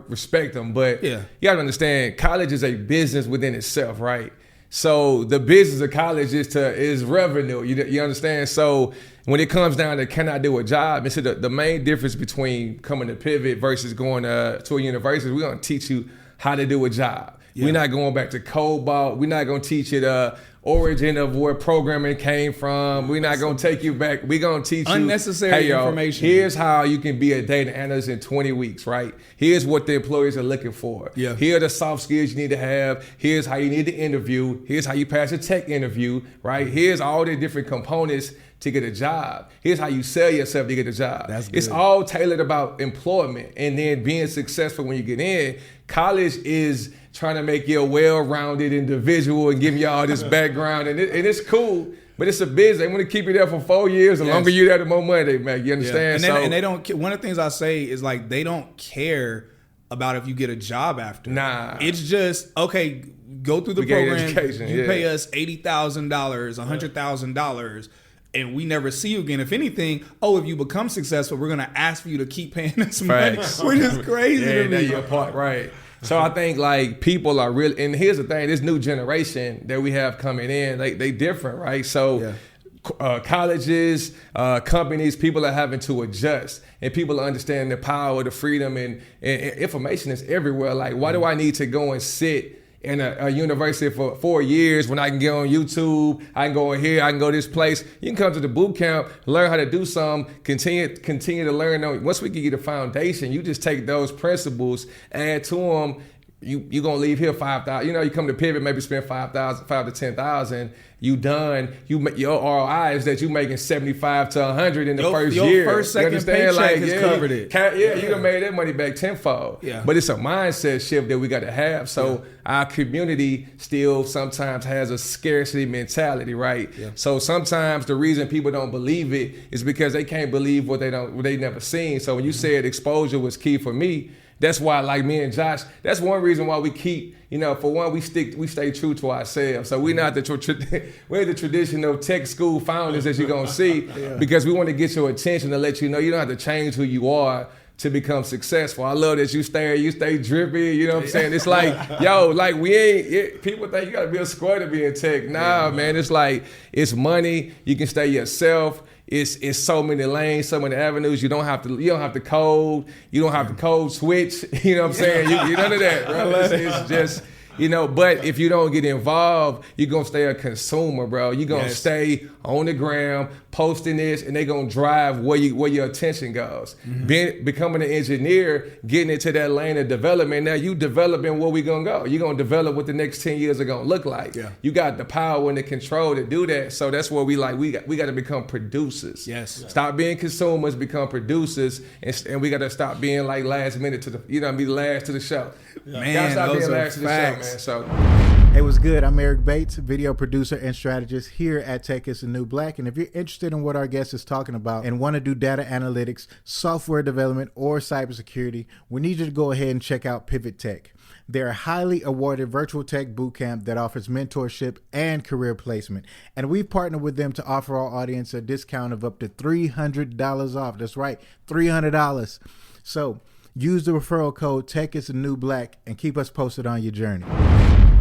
respect them, but you gotta understand, college is a business within itself, right? So the business of college is revenue. You understand? So when it comes down to can I do a job, and so the main difference between coming to Pivot versus going to a university, we're gonna teach you how to do a job. Yeah. We're not going back to COBOL. We're not gonna teach you the origin of where programming came from. We're not gonna take you back. We're gonna teach you unnecessary information. Here's how you can be a data analyst in 20 weeks, right? Here's what the employers are looking for. Yeah. Here are the soft skills you need to have. Here's how you need to interview. Here's how you pass a tech interview, right? Here's all the different components to get a job. Here's how you sell yourself to get a job. That's good. It's all tailored about employment and then being successful when you get in. College is trying to make you a well-rounded individual and give you all this background, and it's cool, but it's a business. They want to keep you there for 4 years. The longer you're there, the more money they make. You understand? Yeah. And they don't. One of the things I say is like they don't care about if you get a job after. Nah, it's just okay. Go through the program. You pay us $80,000, $100,000. And we never see you again. If anything, if you become successful, we're gonna ask for you to keep paying us money, which is crazy to me. Your part, right? So I think like people are really, and here's the thing: this new generation that we have coming in, they different, right? So colleges, companies, people are having to adjust, and people are understanding the power, the freedom, and information is everywhere. Like, why do I need to go and sit in a university for 4 years when I can get on YouTube, I can go in here, I can go this place? You can come to the boot camp, learn how to do something, continue to learn. Once we give you the foundation, you just take those principles, add to them. You're gonna leave here $5,000. You come to Pivot, maybe spend $5,000, $5,000 to $10,000. You done. Your ROI is that you making $75 to $100 in the first year. Your first, second paycheck has covered it. You done made that money back tenfold. Yeah. But it's a mindset shift that we got to have. So our community still sometimes has a scarcity mentality, right? Yeah. So sometimes the reason people don't believe it is because they can't believe what they never seen. So when you said exposure was key for me, that's why, like me and Josh, that's one reason why we keep, for one, we stay true to ourselves. So we're not we're the traditional tech school founders that you're gonna see, because we want to get your attention to let you know you don't have to change who you are to become successful. I love that you stay drippy, you know what I'm saying? It's like, people think you gotta be a square to be in tech. Nah, man, it's like, it's money, you can stay yourself. It's so many lanes, so many avenues. You don't have to code. You don't have to code switch. You know what I'm saying? You none of that, bro. It's just, but if you don't get involved, you're going to stay a consumer, bro. You're going to stay on the gram, posting this, and they're going to drive where your attention goes. Mm-hmm. Becoming an engineer, getting into that lane of development, now you developing where we going to go. You're going to develop what the next 10 years are going to look like. Yeah. You got the power and the control to do that. So that's where we got to become producers. Yes. Stop being consumers, become producers, and we got to stop being like last minute be last to the show. Man, stop those being are last to the show, man. So Hey, what's good? I'm Eric Bates, video producer and strategist here at Tech is the New Black. And if you're interested in what our guest is talking about and want to do data analytics, software development, or cybersecurity, we need you to go ahead and check out Pivot Tech. They're a highly awarded virtual tech bootcamp that offers mentorship and career placement. And we've partnered with them to offer our audience a discount of up to $300 off. That's right, $300. So use the referral code Tech is the New Black and keep us posted on your journey.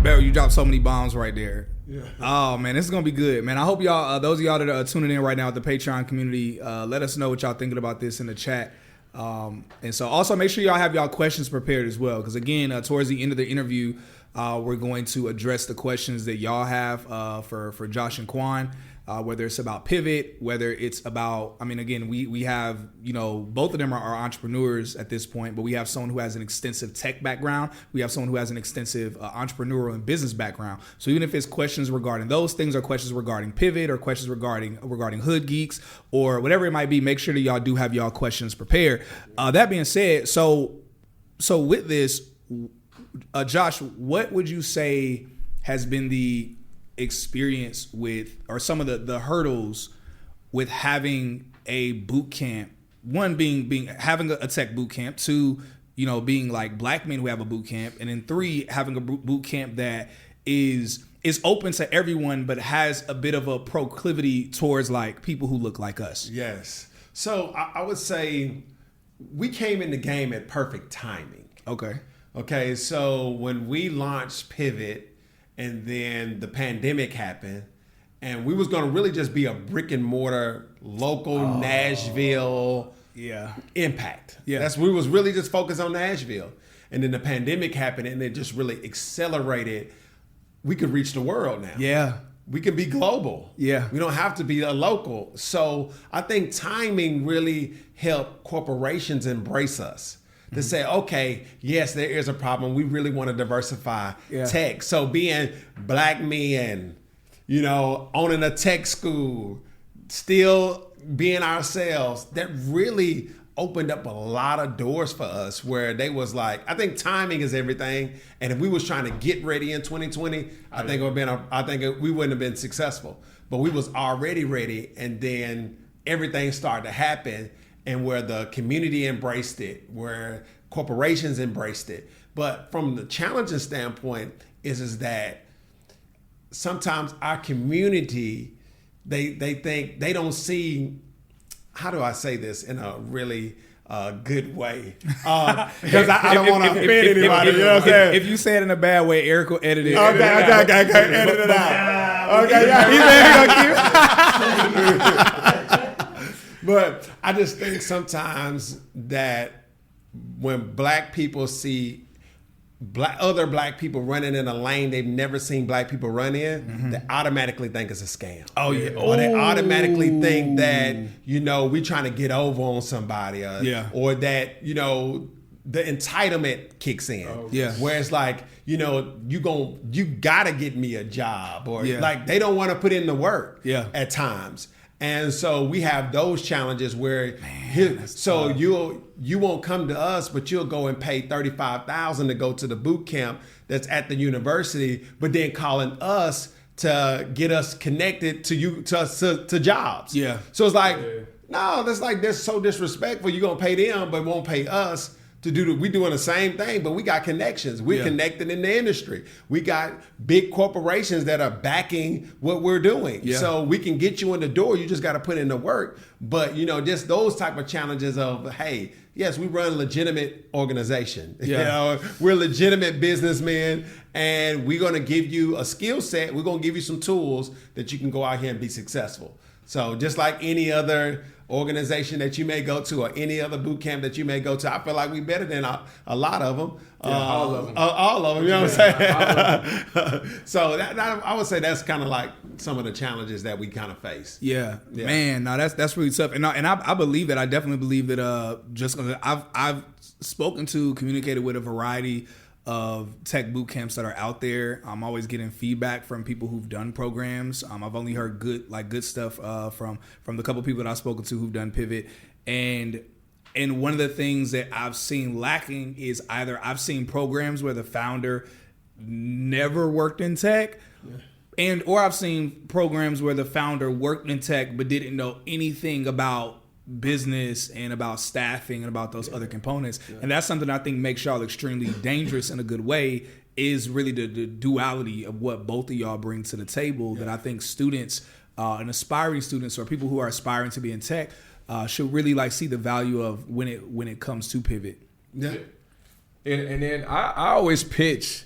Barry, you dropped so many bombs right there. Yeah. Oh man, this is gonna be good, man. I hope y'all, those of y'all that are tuning in right now with the Patreon community, let us know what y'all thinking about this in the chat. And so also make sure y'all have y'all questions prepared as well, because again, towards the end of the interview, we're going to address the questions that y'all have for Josh and Quawn. Whether it's about Pivot, whether it's about, I mean, again, we have, you know, both of them are entrepreneurs at this point, but we have someone who has an extensive tech background. We have someone who has an extensive entrepreneurial and business background. So even if it's questions regarding those things or questions regarding Pivot or questions regarding Hood Geeks or whatever it might be, make sure that y'all do have y'all questions prepared. That being said, so with this, Josh, what would you say has been the experience with, or some of the hurdles with having a boot camp? One being having a tech boot camp, two, you know, being like black men who have a boot camp, and then three, having a boot camp that is open to everyone but has a bit of a proclivity towards like people who look like us. Yes. So I would say we came in the game at perfect timing. Okay. So when we launched Pivot, and then the pandemic happened, and we was gonna really just be a brick and mortar local Nashville impact. Yeah, we was really just focused on Nashville. And then the pandemic happened, and it just really accelerated. We could reach the world now. Yeah, we can be global. Yeah, we don't have to be a local. So I think timing really helped corporations embrace us. To say, okay, yes, there is a problem. We really want to diversify tech. So being black men, you know, owning a tech school, still being ourselves, that really opened up a lot of doors for us where they was like, I think timing is everything. And if we was trying to get ready in 2020, I think we wouldn't have been successful. But we was already ready, and then everything started to happen. And where the community embraced it, where corporations embraced it. But from the challenging standpoint is that sometimes our community, they think, they don't see, how do I say this in a really good way? Because I don't want to offend anybody. You know what I'm saying? If you say it in a bad way, Eric will edit it. Okay, edit it out. Okay, yeah. But I just think sometimes that when black people see other black people running in a lane they've never seen black people run in, they automatically think it's a scam. Oh yeah. Or they automatically think that, you know, we trying to get over on somebody, or that, you know, the entitlement kicks in. Where it's like, you know, you gotta get me a job, or like they don't want to put in the work at times. And so we have those challenges where, you won't come to us, but you'll go and pay $35,000 to go to the boot camp that's at the university, but then calling us to get us connected to jobs. Yeah. So it's like, no, that's so disrespectful. You're gonna pay them, but won't pay us to do we doing the same thing, but we got connections. We're connected in the industry. We got big corporations that are backing what we're doing. Yeah. So we can get you in the door. You just got to put in the work. But, you know, just those type of challenges of, hey, yes, we run a legitimate organization. Yeah. You know, we're legitimate businessmen, and we're going to give you a skill set. We're going to give you some tools that you can go out here and be successful. So just like any other organization that you may go to, or any other boot camp that you may go to, I feel like we're better than a lot of them. All of them. All of them, you know what I'm saying? So that, I would say that's kind of like some of the challenges that we kind of face. Yeah. Man, no, that's really tough. And I believe that. I definitely believe that. Just I've spoken to, communicated with a variety of tech boot camps that are out there. I'm always getting feedback from people who've done programs. I've only heard good stuff from the couple people that I've spoken to who've done Pivot. And one of the things that I've seen lacking is either I've seen programs where the founder never worked in tech. Or I've seen programs where the founder worked in tech but didn't know anything about business and about staffing and about those other components. And that's something I think makes y'all extremely dangerous in a good way, is really the duality of what both of y'all bring to the table that I think students and aspiring students or people who are aspiring to be in tech should really like see the value of when it comes to pivot. Yeah. And then I always pitch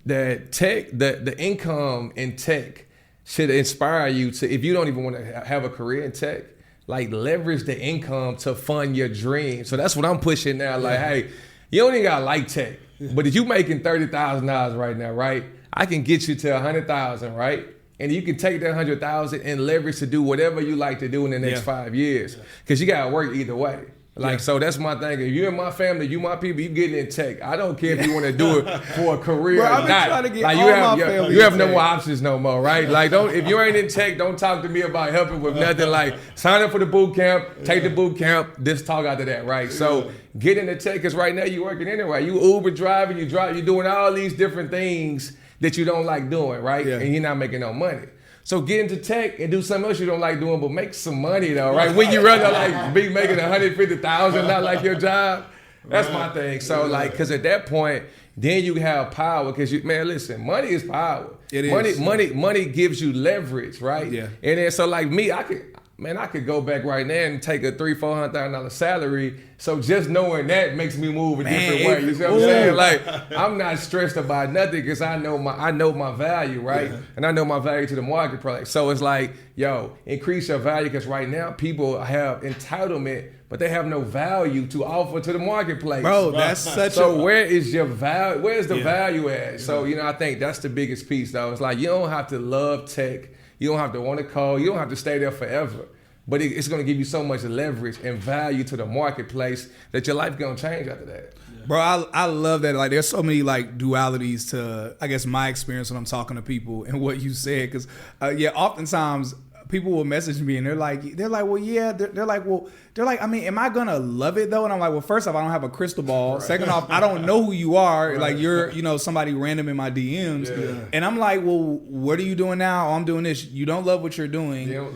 that tech, the income in tech should inspire you to, if you don't even want to have a career in tech, like leverage the income to fund your dream. So that's what I'm pushing now. Like, hey, you don't even gotta like tech, but if you making $30,000 right now, right? I can get you to 100,000, right? And you can take that 100,000 and leverage to do whatever you like to do in the next 5 years, because you gotta work either way. Like, so that's my thing. If you're in my family, you my people, you getting in tech. I don't care if you want to do it for a career or not. Like, you have no more options no more, right? Like, if you ain't in tech, don't talk to me about helping with nothing. Like, sign up for the boot camp, take the boot camp, just talk after that, right? So get into tech, because right now you working anyway. You Uber driving, you're doing all these different things that you don't like doing, right? And you're not making no money. So get into tech and do something else you don't like doing, but make some money though, right? When you rather like be making $150,000, not like your job. That's my thing. So like, because at that point, then you have power. Because man, listen, money is power. It is. Money gives you leverage, right? Yeah. And then so like me, I could go back right now and take a $300,000-$400,000 salary. So just knowing that makes me move a different way. You see what I'm saying? Like, I'm not stressed about nothing because I know my value, right? Yeah. And I know my value to the marketplace. So it's like, yo, increase your value, because right now people have entitlement, but they have no value to offer to the marketplace. Bro, that's such so where is your value? Where's the value at? So, I think that's the biggest piece though. It's like, you don't have to love tech. You don't have to want to call. You don't have to stay there forever. But it's going to give you so much leverage and value to the marketplace that your life going to change after that. Yeah. Bro, I love that. Like, there's so many like dualities to, I guess, my experience when I'm talking to people and what you said. Because, oftentimes people will message me and they're like, well, yeah. They're like, I mean, am I going to love it though? And I'm like, well, first off, I don't have a crystal ball. Right. Second off, I don't know who you are. Right. Like, you're, somebody random in my DMs. Yeah. And I'm like, well, what are you doing now? Oh, I'm doing this. You don't love what you're doing. Yeah.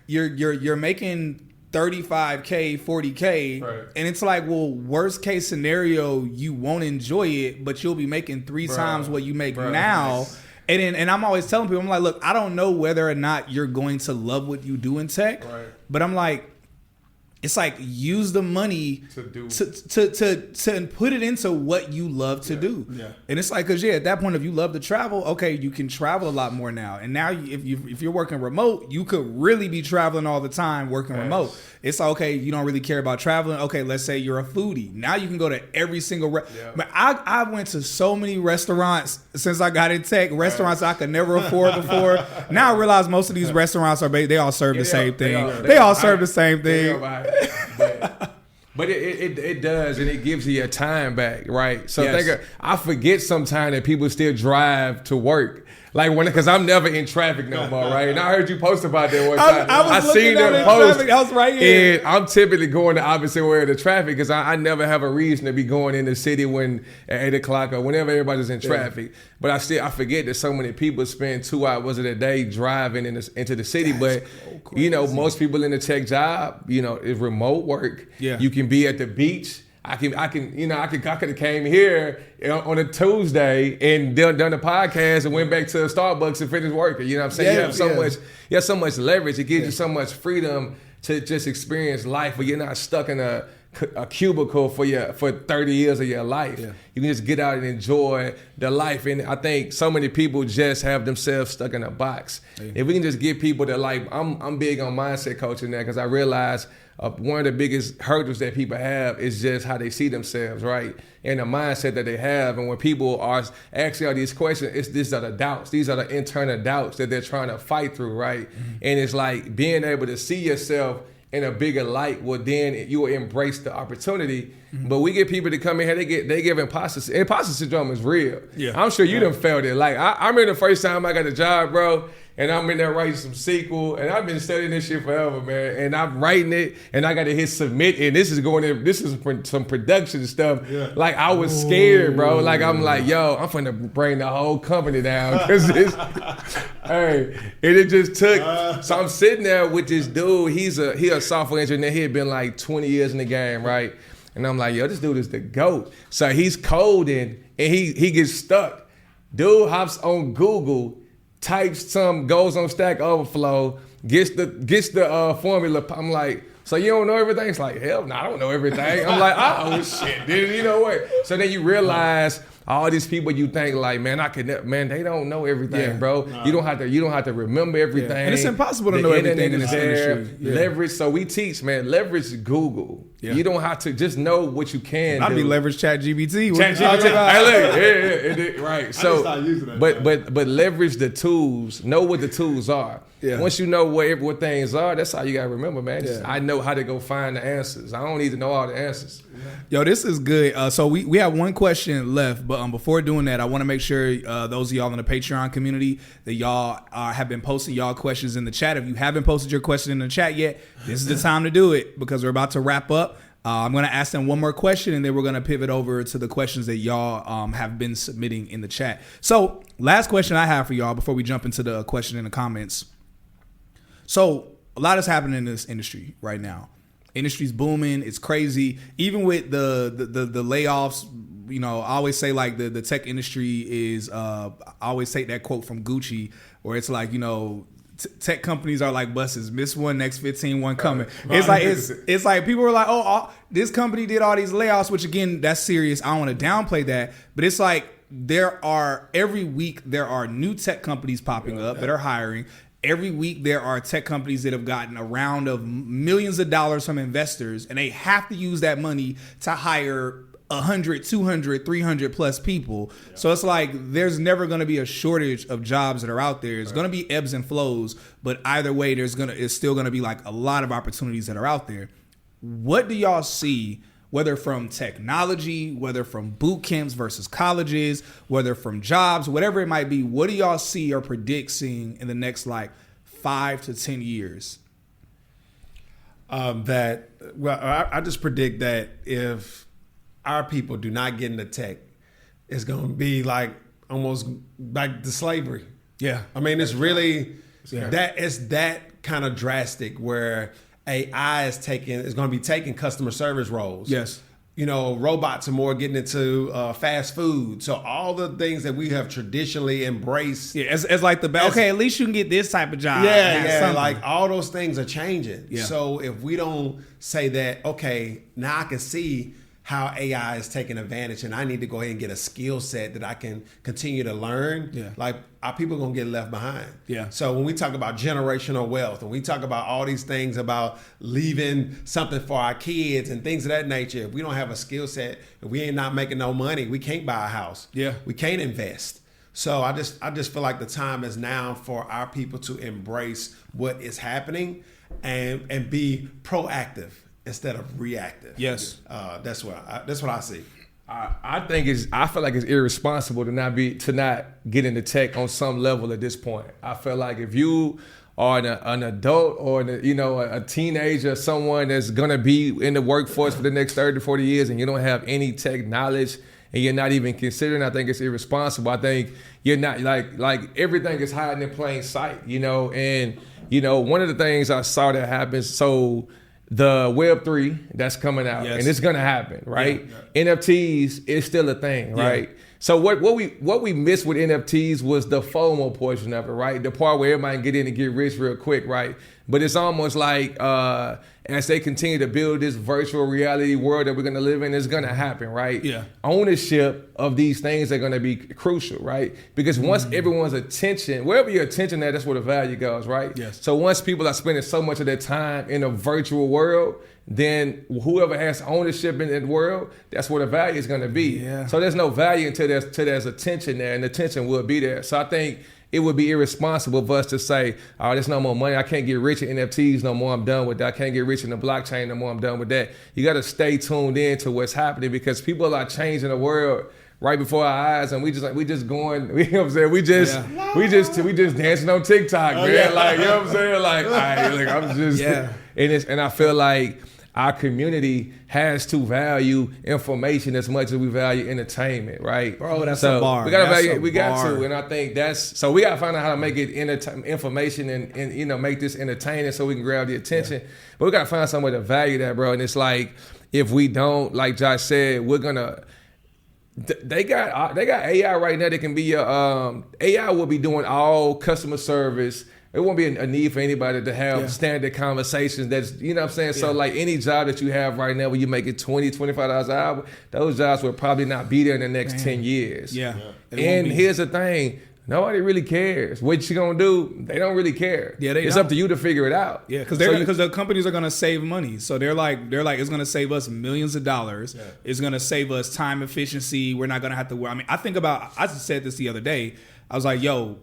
You're making $35K, $40K, right. And it's like, well, worst case scenario, you won't enjoy it, but you'll be making three times what you make now. Nice. And I'm always telling people, I'm like, look, I don't know whether or not you're going to love what you do in tech, right. But I'm like, it's like, use the money to put it into what you love to do. Yeah. And it's like, because at that point, if you love to travel, okay, you can travel a lot more now. And now if you're working remote, you could really be traveling all the time working remote. It's like, okay, you don't really care about traveling. Okay, let's say you're a foodie. Now you can go to every single But I went to so many restaurants since I got in tech, restaurants I could never afford before. Now I realize most of these restaurants they all serve the same thing. They all serve the same thing. But it does, and it gives you your time back, right? So I forget sometimes that people still drive to work. Like because I'm never in traffic no more, right? And I heard you post about that one time. I seen them post. I was right here. And I'm typically going the opposite way of the traffic because I never have a reason to be going in the city at 8 o'clock or whenever everybody's in traffic. But I forget that so many people spend 2 hours a day driving into the city. That's but most people in the tech job, is remote work. Yeah. You can be at the beach. I could have came here on a Tuesday and done a podcast and went back to Starbucks and finished working. You know what I'm saying? You have so much leverage. It gives you so much freedom to just experience life where you're not stuck in a cubicle for 30 years of your life. Yeah. You can just get out and enjoy the life. And I think so many people just have themselves stuck in a box. Yeah. If we can just get people that I'm big on mindset coaching now because I realize one of the biggest hurdles that people have is just how they see themselves, right? And the mindset that they have. And when people are asking all these questions, these are the doubts. These are the internal doubts that they're trying to fight through, right? Mm-hmm. And it's like being able to see yourself in a bigger light, well, then you will embrace the opportunity. Mm-hmm. But we get people to come in here, they give imposter syndrome is real. Yeah. I'm sure you done felt it. Like I remember the first time I got a job, bro, and I'm in there writing some SQL, and I've been studying this shit forever, man. And I'm writing it, and I got to hit submit, and this is going in. This is some production stuff. Yeah. Like I was scared, bro. Like I'm like, yo, I'm finna bring the whole company down because this. Hey, and it just took. So I'm sitting there with this dude. He a software engineer. He had been like 20 years in the game, right? And I'm like, yo, this dude is the GOAT. So he's coding, and he gets stuck. Dude hops on Google, types goes on Stack Overflow, gets the formula. I'm like, so you don't know everything? It's like, hell no, I don't know everything. I'm like, oh shit, dude, you know what? So then you realize all these people you think like, man, they don't know everything, bro. No. You don't have to remember everything. Yeah. And it's impossible to know everything in this industry. Yeah. Leverage, so we teach, man, leverage Google. Yeah. You don't have to just know what you can do. I'd be leverage ChatGPT. Hey, look, right. So, but leverage the tools. Know what the tools are. Yeah. Once you know what things are, that's how you gotta remember, man. Yeah. I know how to go find the answers. I don't need to know all the answers. Yo, this is good. So we have one question left, but before doing that, I want to make sure those of y'all in the Patreon community that y'all have been posting y'all questions in the chat. If you haven't posted your question in the chat yet, this is the time to do it because we're about to wrap up. I'm going to ask them one more question, and then we're going to pivot over to the questions that y'all have been submitting in the chat. So last question I have for y'all before we jump into the question in the comments. So a lot is happening in this industry right now. Industry's booming. It's crazy. Even with the layoffs, you know, I always say like the tech industry is, I always take that quote from Gucci where it's like, you know, tech companies are like buses. Miss one, next 15, one coming. Right. It's like people are like, oh, this company did all these layoffs, which again, that's serious. I don't want to downplay that, but it's like every week there are new tech companies popping up that are hiring. Every week there are tech companies that have gotten a round of millions of dollars from investors, and they have to use that money to hire 100, 200, 300 plus people. Yeah. So it's like there's never going to be a shortage of jobs that are out there. It's going to be ebbs and flows, but either way, it's still going to be like a lot of opportunities that are out there. What do y'all see, whether from technology, whether from boot camps versus colleges, whether from jobs, whatever it might be, what do y'all see or predict seeing in the next like 5 to 10 years? I just predict that if our people do not get into tech, it's going to be like almost back to slavery. Yeah. I mean, it's really that kind of drastic where AI is going to be taking customer service roles. Yes. You know, robots are more getting into fast food. So all the things that we have traditionally embraced. Yeah, as like okay, at least you can get this type of job. Yeah, like all those things are changing. Yeah. So if we don't say that, okay, now I can see how AI is taking advantage and I need to go ahead and get a skill set that I can continue to learn, like our people are going to get left behind. Yeah. So when we talk about generational wealth and we talk about all these things about leaving something for our kids and things of that nature, if we don't have a skill set, if we ain't not making no money, we can't buy a house. Yeah. We can't invest. So I just feel like the time is now for our people to embrace what is happening and be proactive instead of reactive. Yes. That's what I see. I feel like it's irresponsible to not get into tech on some level at this point. I feel like if you are an adult or a teenager, someone that's gonna be in the workforce for the next 30 to 40 years and you don't have any tech knowledge and you're not even considering, I think it's irresponsible. I think you're not like everything is hiding in plain sight, and one of the things I saw that happens, so the Web3 that's coming out, and it's gonna happen, right? Yeah. NFTs is still a thing, right? Yeah. So what we missed with NFTs was the FOMO portion of it, right? The part where everybody can get in and get rich real quick, right? But it's almost like as they continue to build this virtual reality world that we're gonna live in, it's gonna happen, right? Yeah. Ownership of these things are gonna be crucial, right? Because once everyone's attention, wherever your attention at, that's where the value goes, right? Yes. So once people are spending so much of their time in a virtual world, then whoever has ownership in that world, that's where the value is gonna be. Yeah. So there's no value until there's attention there, and attention will be there. So I think it would be irresponsible of us to say, oh, there's no more money. I can't get rich in NFTs no more. I'm done with that. I can't get rich in the blockchain no more. I'm done with that. You got to stay tuned in to what's happening because people are changing the world right before our eyes, and we just going, you know what I'm saying? We just dancing on TikTok, man. yeah. Like, you know what I'm saying? Like, I'm just, and I feel like our community has to value information as much as we value entertainment, right? Bro, that's a bar. We gotta That's value, a we got bar. to, and I think so we gotta find out how to make it information and you know, make this entertaining so we can grab the attention. But we gotta find some way to value that, bro. And it's like, if we don't, like Josh said, we're gonna. They got AI right now that can be your AI will be doing all customer service. It won't be a need for anybody to have standard conversations. That's, you know what I'm saying? So like any job that you have right now where you make it $20, $25 an hour, those jobs will probably not be there in the next 10 years. Yeah. And here's the thing. Nobody really cares. What you gonna do? They don't really care. Yeah, it's don't. up to you to figure it out. Yeah, because the companies are gonna save money. So they're like it's gonna save us millions of dollars. Yeah. It's gonna save us time efficiency. We're not gonna have to. I mean, I just said this the other day. I was like, yo,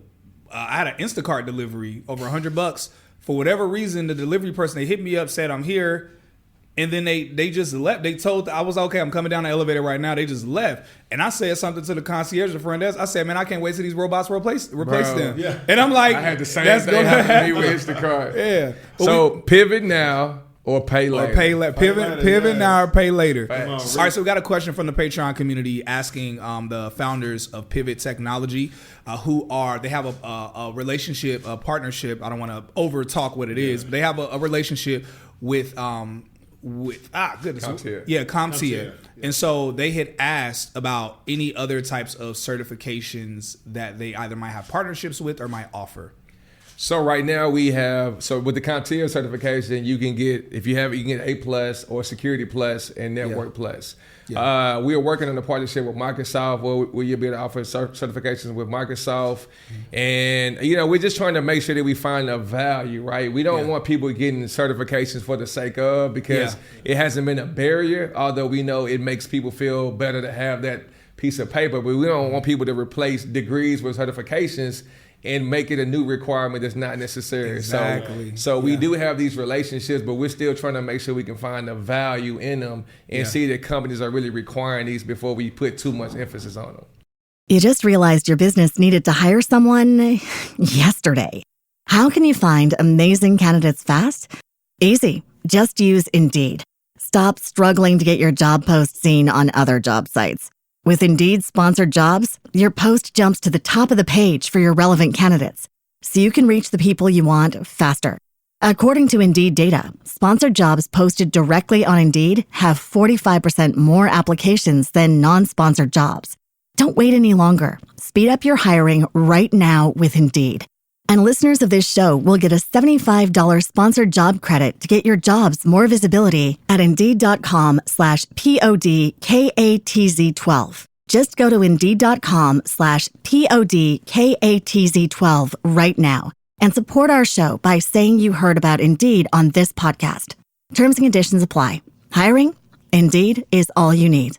I had an Instacart delivery over $100. For whatever reason, the delivery person, they hit me up, said I'm here. And then they just left. They told, I was okay, I'm coming down the elevator right now. They just left. And I said something to the concierge, the front desk. I said, man, I can't wait till these robots replace them. Yeah. And I'm like, I had the same thing happen to me with Instacart. Yeah. So pivot now or pay later. Pivot now or pay later. On, all right, so we got a question from the Patreon community asking the founders of Pivot Technology, they have a relationship, a partnership. I don't want to over talk what it is, but they have a relationship with CompTIA. Yeah, CompTIA. And so they had asked about any other types of certifications that they either might have partnerships with or might offer. So right now we have, with the CompTIA certification, you can get A+ or Security Plus and Network Plus. Yeah. We are working on a partnership with Microsoft where you'll be able to offer certifications with Microsoft. And, you know, we're just trying to make sure that we find a value, right? We don't want people getting certifications for the sake of, because it hasn't been a barrier, although we know it makes people feel better to have that piece of paper. But we don't want people to replace degrees with certifications and make it a new requirement that's not necessary. Exactly. So we do have these relationships, but we're still trying to make sure we can find the value in them and see that companies are really requiring these before we put too much emphasis on them. You just realized your business needed to hire someone yesterday. How can you find amazing candidates fast? Easy. Just use Indeed. Stop struggling to get your job post seen on other job sites. With Indeed sponsored jobs, your post jumps to the top of the page for your relevant candidates, so you can reach the people you want faster. According to Indeed data, sponsored jobs posted directly on Indeed have 45% more applications than non-sponsored jobs. Don't wait any longer. Speed up your hiring right now with Indeed. And listeners of this show will get a $75 sponsored job credit to get your jobs more visibility at Indeed.com/PODKATZ12. Just go to Indeed.com/PODKATZ12 right now and support our show by saying you heard about Indeed on this podcast. Terms and conditions apply. Hiring? Indeed is all you need.